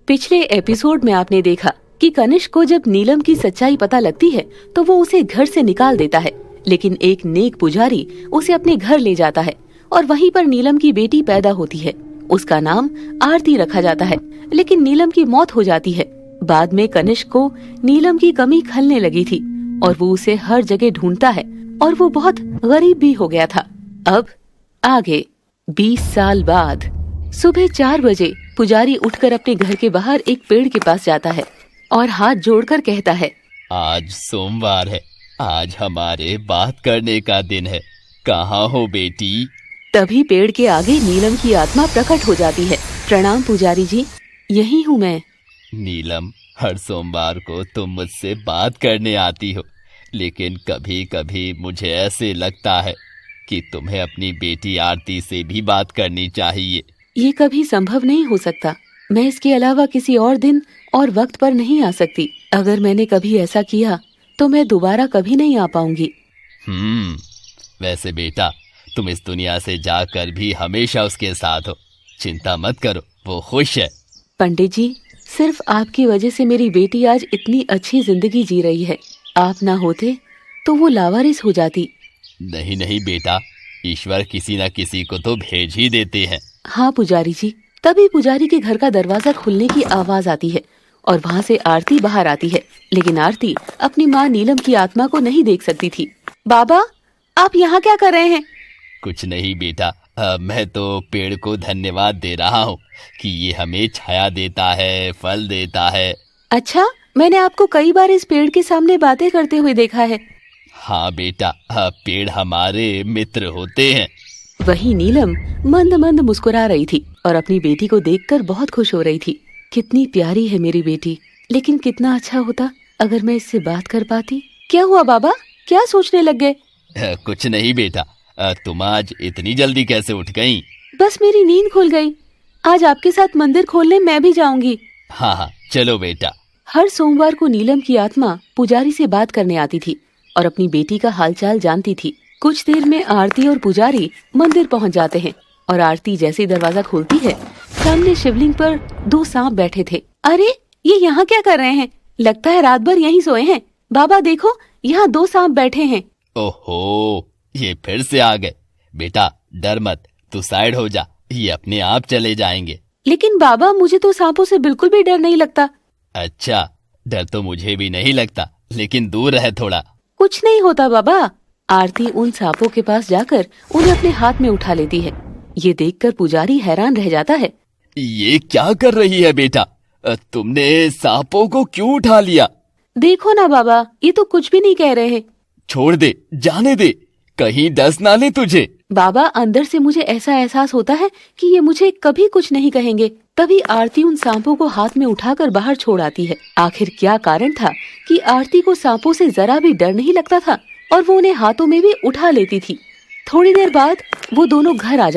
पिछले एपिसोड में आपने देखा कि कनिष्क को जब नीलम की सच्चाई पता लगती है तो वो उसे घर से निकाल देता है, लेकिन एक नेक पुजारी उसे अपने घर ले जाता है और वहीं पर नीलम की बेटी पैदा होती है। उसका नाम आरती रखा जाता है, लेकिन नीलम की मौत हो जाती है। बाद में कनिष्क को नीलम की कमी खलने लगी थी और वो उसे हर जगह ढूंढता है और वो बहुत गरीब भी हो गया था। अब आगे 20 साल बाद सुबह 4 बजे पुजारी उठकर अपने घर के बाहर एक पेड़ के पास जाता है और हाथ जोड़कर कहता है, आज सोमवार है, आज हमारे बात करने का दिन है, कहाँ हो बेटी? तभी पेड़ के आगे नीलम की आत्मा प्रकट हो जाती है। प्रणाम पुजारी जी, यही हूँ मैं। नीलम, हर सोमवार को तुम मुझसे बात करने आती हो, लेकिन कभी कभी मुझे ऐसे लगता है कि तुम्हें अपनी बेटी आरती से भी बात करनी चाहिए। ये कभी संभव नहीं हो सकता। मैं इसके अलावा किसी और दिन और वक्त पर नहीं आ सकती। अगर मैंने कभी ऐसा किया तो मैं दोबारा कभी नहीं आ पाऊंगी। वैसे बेटा, तुम इस दुनिया से जाकर भी हमेशा उसके साथ हो, चिंता मत करो, वो खुश है। पंडित जी, सिर्फ आपकी वजह से मेरी बेटी आज इतनी अच्छी जिंदगी जी रही है। आप ना होते तो वो लावारिस हो जाती। नहीं नहीं बेटा, ईश्वर किसी न किसी को तो भेज ही देते हैं। हाँ पुजारी जी। तभी पुजारी के घर का दरवाजा खुलने की आवाज आती है और वहाँ से आरती बाहर आती है, लेकिन आरती अपनी माँ नीलम की आत्मा को नहीं देख सकती थी। बाबा, आप यहाँ क्या कर रहे हैं? कुछ नहीं बेटा, मैं तो पेड़ को धन्यवाद दे रहा हूँ कि ये हमें छाया देता है, फल देता है। अच्छा, मैंने आपको कई बार इस पेड़ के सामने बातें करते हुए देखा है। हाँ बेटा, पेड़ हमारे मित्र होते हैं। वही नीलम मंद मंद मुस्कुरा रही थी और अपनी बेटी को देखकर बहुत खुश हो रही थी। कितनी प्यारी है मेरी बेटी, लेकिन कितना अच्छा होता अगर मैं इससे बात कर पाती। क्या हुआ बाबा, क्या सोचने लग गए? कुछ नहीं बेटा, तुम आज इतनी जल्दी कैसे उठ गईं? बस मेरी नींद खुल गई। आज आपके साथ मंदिर खोलने मैं भी जाऊंगी। हाँ, चलो बेटा। हर सोमवार को नीलम की आत्मा पुजारी से बात करने आती थी और अपनी बेटी का हालचाल जानती थी। कुछ देर में आरती और पुजारी मंदिर पहुंच जाते हैं और आरती जैसे दरवाजा खोलती है, सामने शिवलिंग पर 2 सांप बैठे थे। अरे, ये यहाँ क्या कर रहे हैं? लगता है रात भर यहीं सोए हैं। बाबा देखो, यहाँ 2 सांप बैठे हैं। ओहो, ये फिर से आ गए। बेटा डर मत, तू साइड हो जा, ये अपने आप चले जाएंगे। लेकिन बाबा, मुझे तो सांपों से बिल्कुल भी डर नहीं लगता। अच्छा, डर तो मुझे भी नहीं लगता, लेकिन दूर रहे थोड़ा। कुछ नहीं होता बाबा। आरती उन सांपों के पास जाकर उन्हें अपने हाथ में उठा लेती है। ये देखकर पुजारी हैरान रह जाता है। ये क्या कर रही है बेटा? तुमने सांपों को क्यों उठा लिया? देखो ना बाबा, ये तो कुछ भी नहीं कह रहे हैं। छोड़ दे, जाने दे, कहीं डस ना ले तुझे। बाबा, अंदर से मुझे ऐसा एहसास होता है कि ये मुझे कभी कुछ नहीं कहेंगे। तभी आरती उन सांपों को हाथ में उठाकर बाहर छोड़ आती है। आखिर क्या कारण था कि आरती को सांपों से जरा भी डर नहीं लगता था और वो उन्हें हाथों में भी उठा लेती थी। थोड़ी देर बाद वो दोनों घर आ जाते